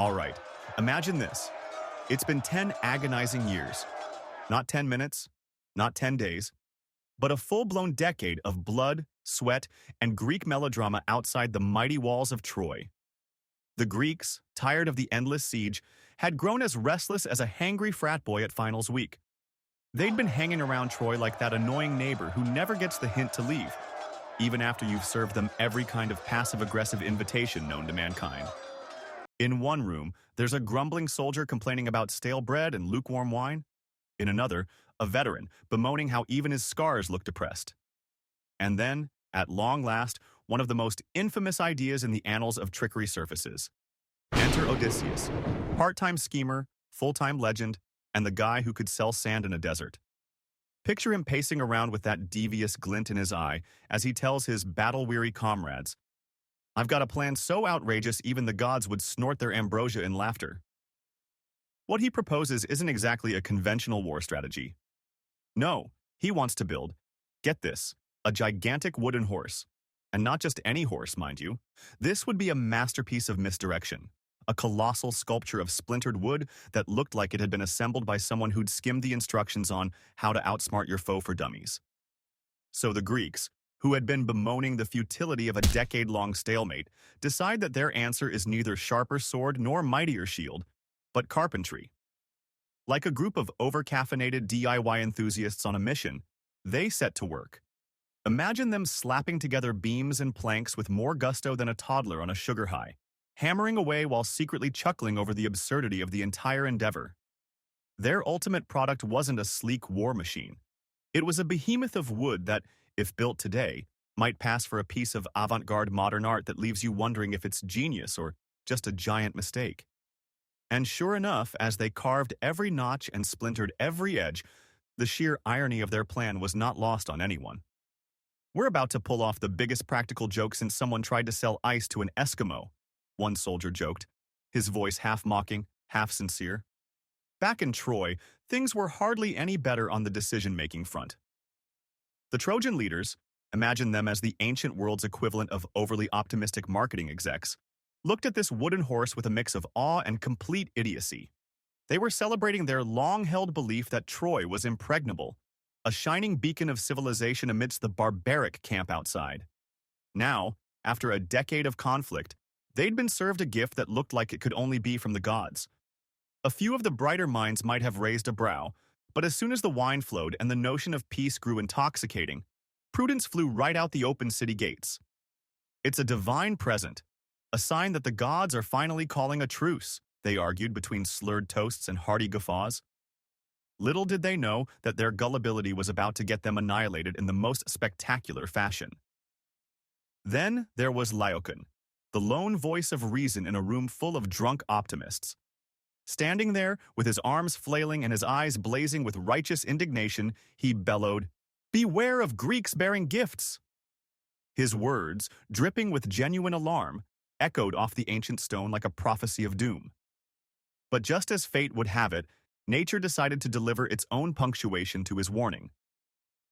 All right, imagine this. It's been 10 agonizing years. Not 10 minutes, not 10 days, but a full-blown decade of blood, sweat, and Greek melodrama outside the mighty walls of Troy. The Greeks, tired of the endless siege, had grown as restless as a hangry frat boy at finals week. They'd been hanging around Troy like that annoying neighbor who never gets the hint to leave, even after you've served them every kind of passive-aggressive invitation known to mankind. In one room, there's a grumbling soldier complaining about stale bread and lukewarm wine. In another, a veteran bemoaning how even his scars look depressed. And then, at long last, one of the most infamous ideas in the annals of trickery surfaces. Enter Odysseus, part-time schemer, full-time legend, and the guy who could sell sand in a desert. Picture him pacing around with that devious glint in his eye as he tells his battle-weary comrades, "I've got a plan so outrageous even the gods would snort their ambrosia in laughter." What he proposes isn't exactly a conventional war strategy. No, he wants to build, get this, a gigantic wooden horse. And not just any horse, mind you. This would be a masterpiece of misdirection. A colossal sculpture of splintered wood that looked like it had been assembled by someone who'd skimmed the instructions on how to outsmart your foe for dummies. So the Greeks, who had been bemoaning the futility of a decade-long stalemate, decide that their answer is neither sharper sword nor mightier shield, but carpentry. Like a group of over-caffeinated DIY enthusiasts on a mission, they set to work. Imagine them slapping together beams and planks with more gusto than a toddler on a sugar high, hammering away while secretly chuckling over the absurdity of the entire endeavor. Their ultimate product wasn't a sleek war machine. It was a behemoth of wood that, if built today, might pass for a piece of avant-garde modern art that leaves you wondering if it's genius or just a giant mistake. And sure enough, as they carved every notch and splintered every edge, the sheer irony of their plan was not lost on anyone. "We're about to pull off the biggest practical joke since someone tried to sell ice to an Eskimo," one soldier joked, his voice half mocking, half sincere. Back in Troy, things were hardly any better on the decision-making front. The Trojan leaders, imagine them as the ancient world's equivalent of overly optimistic marketing execs, looked at this wooden horse with a mix of awe and complete idiocy. They were celebrating their long-held belief that Troy was impregnable, a shining beacon of civilization amidst the barbaric camp outside. Now, after a decade of conflict, they'd been served a gift that looked like it could only be from the gods. A few of the brighter minds might have raised a brow, but as soon as the wine flowed and the notion of peace grew intoxicating, prudence flew right out the open city gates. It's a divine present, a sign that the gods are finally calling a truce, they argued between slurred toasts and hearty guffaws. Little did they know that their gullibility was about to get them annihilated in the most spectacular fashion. Then there was Laocoon, the lone voice of reason in a room full of drunk optimists. Standing there, with his arms flailing and his eyes blazing with righteous indignation, he bellowed, "Beware of Greeks bearing gifts!" His words, dripping with genuine alarm, echoed off the ancient stone like a prophecy of doom. But just as fate would have it, nature decided to deliver its own punctuation to his warning.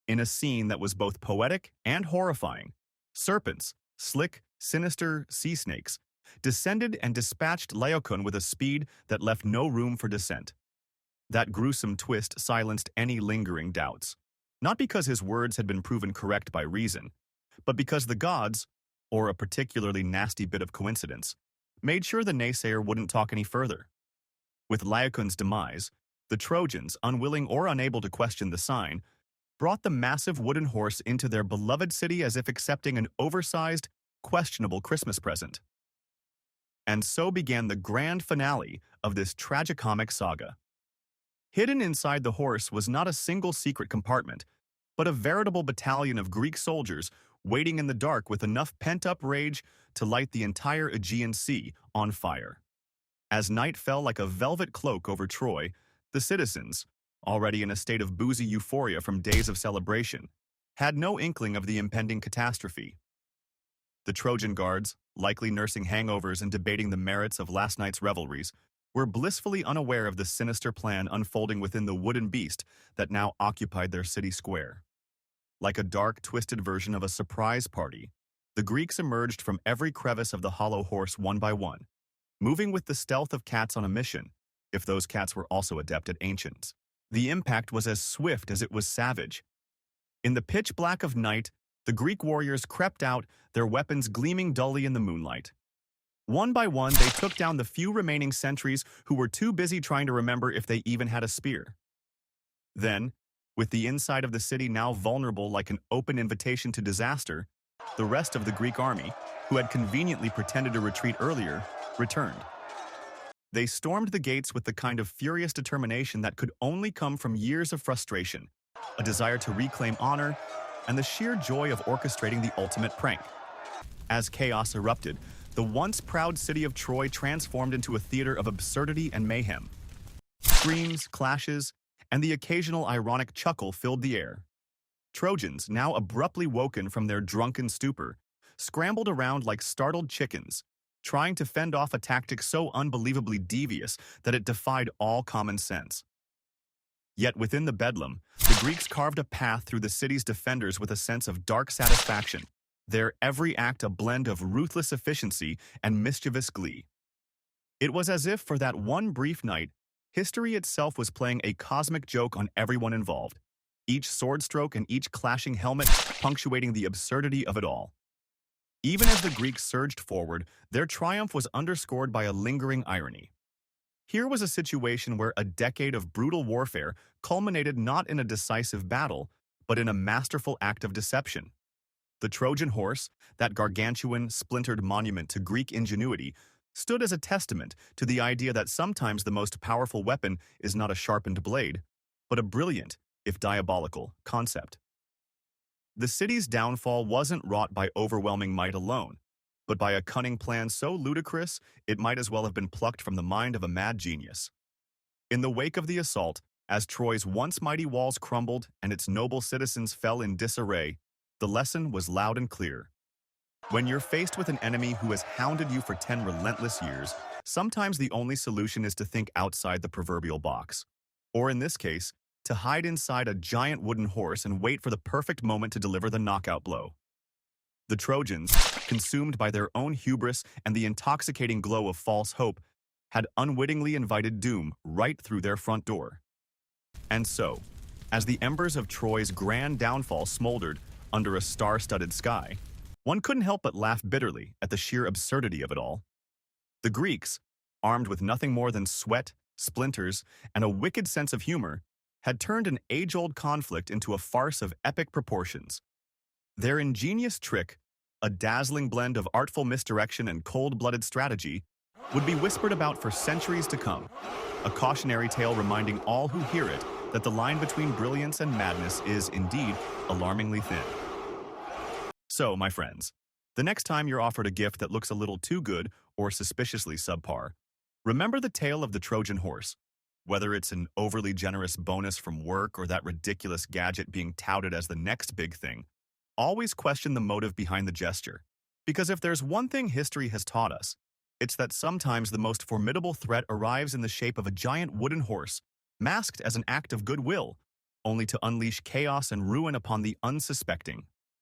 In a scene that was both poetic and horrifying, serpents, slick, sinister sea snakes, descended and dispatched Laocoon with a speed that left no room for dissent. That gruesome twist silenced any lingering doubts, not because his words had been proven correct by reason, but because the gods, or a particularly nasty bit of coincidence, made sure the naysayer wouldn't talk any further. With Laocoon's demise, the Trojans, unwilling or unable to question the sign, brought the massive wooden horse into their beloved city as if accepting an oversized, questionable Christmas present. And so began the grand finale of this tragicomic saga. Hidden inside the horse was not a single secret compartment, but a veritable battalion of Greek soldiers waiting in the dark with enough pent-up rage to light the entire Aegean Sea on fire. As night fell like a velvet cloak over Troy, the citizens, already in a state of boozy euphoria from days of celebration, had no inkling of the impending catastrophe. The Trojan guards, likely nursing hangovers and debating the merits of last night's revelries, were blissfully unaware of the sinister plan unfolding within the wooden beast that now occupied their city square. Like a dark, twisted version of a surprise party, the Greeks emerged from every crevice of the hollow horse one by one, moving with the stealth of cats on a mission, if those cats were also adept at ancients. The impact was as swift as it was savage. In the pitch black of night, the Greek warriors crept out, their weapons gleaming dully in the moonlight. One by one, they took down the few remaining sentries who were too busy trying to remember if they even had a spear. Then, with the inside of the city now vulnerable like an open invitation to disaster, the rest of the Greek army, who had conveniently pretended to retreat earlier, returned. They stormed the gates with the kind of furious determination that could only come from years of frustration, a desire to reclaim honor, and the sheer joy of orchestrating the ultimate prank. As chaos erupted, the once proud city of Troy transformed into a theater of absurdity and mayhem. Screams, clashes, and the occasional ironic chuckle filled the air. Trojans, now abruptly woken from their drunken stupor, scrambled around like startled chickens, trying to fend off a tactic so unbelievably devious that it defied all common sense. Yet within the bedlam, the Greeks carved a path through the city's defenders with a sense of dark satisfaction, their every act a blend of ruthless efficiency and mischievous glee. It was as if, for that one brief night, history itself was playing a cosmic joke on everyone involved, each sword stroke and each clashing helmet punctuating the absurdity of it all. Even as the Greeks surged forward, their triumph was underscored by a lingering irony. Here was a situation where a decade of brutal warfare culminated not in a decisive battle, but in a masterful act of deception. The Trojan horse, that gargantuan, splintered monument to Greek ingenuity, stood as a testament to the idea that sometimes the most powerful weapon is not a sharpened blade, but a brilliant, if diabolical, concept. The city's downfall wasn't wrought by overwhelming might alone, but by a cunning plan so ludicrous it might as well have been plucked from the mind of a mad genius. In the wake of the assault, as Troy's once mighty walls crumbled and its noble citizens fell in disarray, the lesson was loud and clear. When you're faced with an enemy who has hounded you for 10 relentless years, sometimes the only solution is to think outside the proverbial box. Or in this case, to hide inside a giant wooden horse and wait for the perfect moment to deliver the knockout blow. The Trojans, consumed by their own hubris and the intoxicating glow of false hope, had unwittingly invited doom right through their front door. And so, as the embers of Troy's grand downfall smoldered under a star-studded sky, one couldn't help but laugh bitterly at the sheer absurdity of it all. The Greeks, armed with nothing more than sweat, splinters, and a wicked sense of humor, had turned an age-old conflict into a farce of epic proportions. Their ingenious trick, a dazzling blend of artful misdirection and cold-blooded strategy, would be whispered about for centuries to come, a cautionary tale reminding all who hear it that the line between brilliance and madness is, indeed, alarmingly thin. So, my friends, the next time you're offered a gift that looks a little too good or suspiciously subpar, remember the tale of the Trojan horse. Whether it's an overly generous bonus from work or that ridiculous gadget being touted as the next big thing, always question the motive behind the gesture. Because if there's one thing history has taught us, it's that sometimes the most formidable threat arrives in the shape of a giant wooden horse, masked as an act of goodwill, only to unleash chaos and ruin upon the unsuspecting.